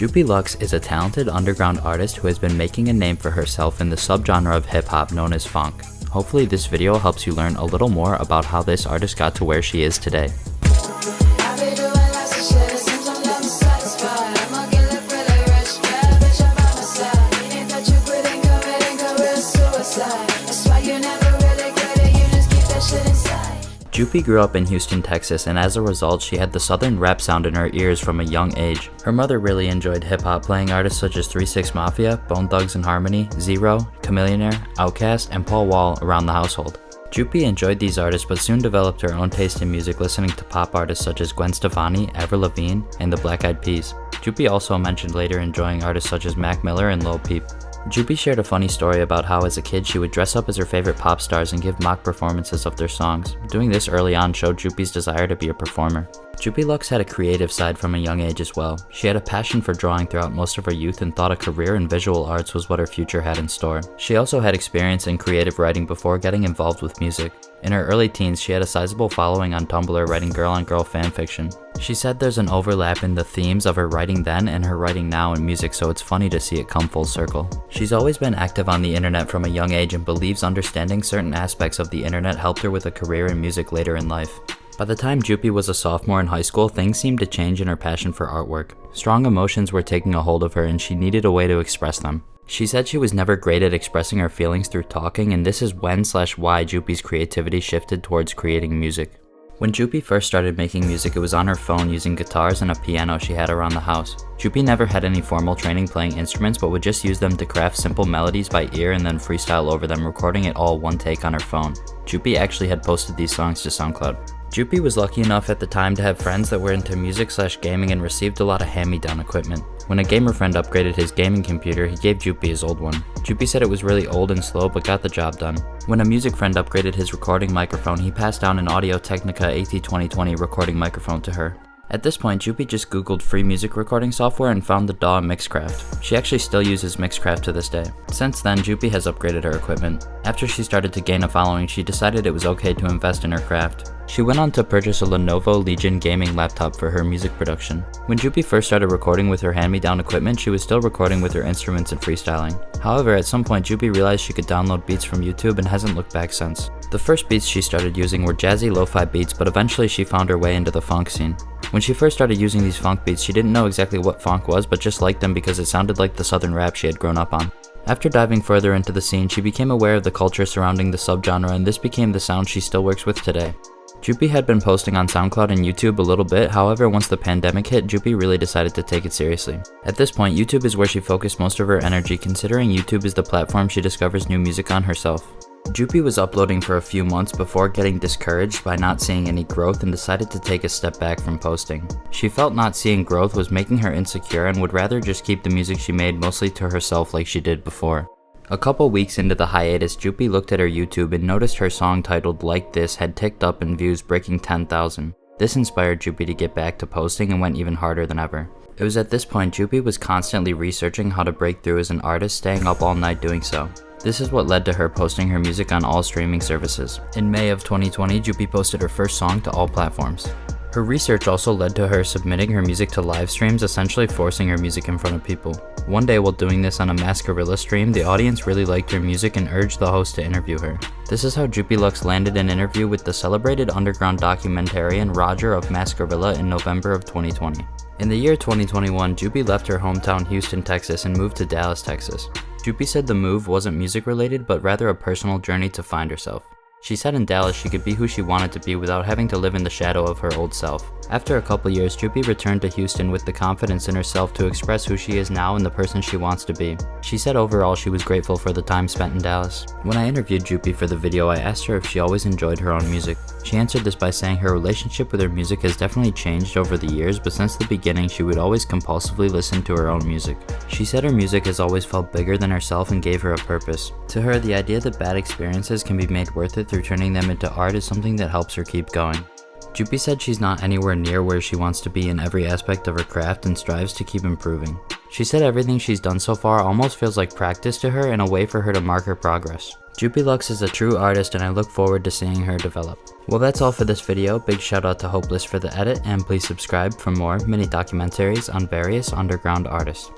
Jupiluxe is a talented underground artist who has been making a name for herself in the subgenre of hip-hop known as funk. Hopefully this video helps you learn a little more about how this artist got to where she is today. Jupi grew up in Houston, Texas, and as a result, she had the southern rap sound in her ears from a young age. Her mother really enjoyed hip-hop, playing artists such as 3 6 Mafia, Bone Thugs-n-Harmony, Zero, Chamillionaire, Outkast, and Paul Wall around the household. Jupi enjoyed these artists but soon developed her own taste in music, listening to pop artists such as Gwen Stefani, Avril Lavigne, and the Black Eyed Peas. Jupi also mentioned later enjoying artists such as Mac Miller and Lil Peep. Jupi shared a funny story about how as a kid she would dress up as her favorite pop stars and give mock performances of their songs. Doing this early on showed Jupi's desire to be a performer. Jupiluxe had a creative side from a young age as well. She had a passion for drawing throughout most of her youth and thought a career in visual arts was what her future had in store. She also had experience in creative writing before getting involved with music. In her early teens, she had a sizable following on Tumblr writing girl-on-girl fanfiction. She said there's an overlap in the themes of her writing then and her writing now in music, so it's funny to see it come full circle. She's always been active on the internet from a young age and believes understanding certain aspects of the internet helped her with a career in music later in life. By the time Jupi was a sophomore in high school, things seemed to change in her passion for artwork. Strong emotions were taking a hold of her and she needed a way to express them. She said she was never great at expressing her feelings through talking, and this is when/why Jupi's creativity shifted towards creating music. When Jupi first started making music, it was on her phone using guitars and a piano she had around the house. Jupi never had any formal training playing instruments but would just use them to craft simple melodies by ear and then freestyle over them, recording it all one take on her phone. Jupi actually had posted these songs to SoundCloud. Jupi was lucky enough at the time to have friends that were into music/gaming and received a lot of hand-me-down equipment. When a gamer friend upgraded his gaming computer, he gave Jupi his old one. Jupi said it was really old and slow but got the job done. When a music friend upgraded his recording microphone, he passed down an Audio-Technica AT2020 recording microphone to her. At this point, Jupi just googled free music recording software and found the DAW Mixcraft. She actually still uses Mixcraft to this day. Since then, Jupi has upgraded her equipment. After she started to gain a following, she decided it was okay to invest in her craft. She went on to purchase a Lenovo Legion gaming laptop for her music production. When Jupi first started recording with her hand-me-down equipment, she was still recording with her instruments and freestyling. However, at some point Jupi realized she could download beats from YouTube and hasn't looked back since. The first beats she started using were jazzy lo-fi beats, but eventually she found her way into the funk scene. When she first started using these funk beats, she didn't know exactly what funk was, but just liked them because it sounded like the southern rap she had grown up on. After diving further into the scene, she became aware of the culture surrounding the subgenre, and this became the sound she still works with today. Jupi had been posting on SoundCloud and YouTube a little bit, however once the pandemic hit, Jupi really decided to take it seriously. At this point, YouTube is where she focused most of her energy, considering YouTube is the platform she discovers new music on herself. Jupi was uploading for a few months before getting discouraged by not seeing any growth and decided to take a step back from posting. She felt not seeing growth was making her insecure and would rather just keep the music she made mostly to herself like she did before. A couple weeks into the hiatus, Jupi looked at her YouTube and noticed her song titled Like This had ticked up in views, breaking 10,000. This inspired Jupi to get back to posting and went even harder than ever. It was at this point Jupi was constantly researching how to break through as an artist, staying up all night doing so. This is what led to her posting her music on all streaming services. In May of 2020, Jupi posted her first song to all platforms. Her research also led to her submitting her music to live streams, essentially forcing her music in front of people. One day while doing this on a Masquerilla stream, the audience really liked her music and urged the host to interview her. This is how Jupiluxe landed an interview with the celebrated underground documentarian Roger of Masquerilla in November of 2020. In the year 2021, Jupi left her hometown Houston, Texas and moved to Dallas, Texas. Jupi said the move wasn't music related, but rather a personal journey to find herself. She said in Dallas she could be who she wanted to be without having to live in the shadow of her old self. After a couple years, Jupi returned to Houston with the confidence in herself to express who she is now and the person she wants to be. She said overall she was grateful for the time spent in Dallas. When I interviewed Jupi for the video, I asked her if she always enjoyed her own music. She answered this by saying her relationship with her music has definitely changed over the years, but since the beginning she would always compulsively listen to her own music. She said her music has always felt bigger than herself and gave her a purpose. To her, the idea that bad experiences can be made worth it through turning them into art is something that helps her keep going. Jupi said she's not anywhere near where she wants to be in every aspect of her craft and strives to keep improving. She said everything she's done so far almost feels like practice to her and a way for her to mark her progress. Jupiluxe is a true artist and I look forward to seeing her develop. Well, that's all for this video. Big shout out to Hopeless for the edit, and please subscribe for more mini documentaries on various underground artists.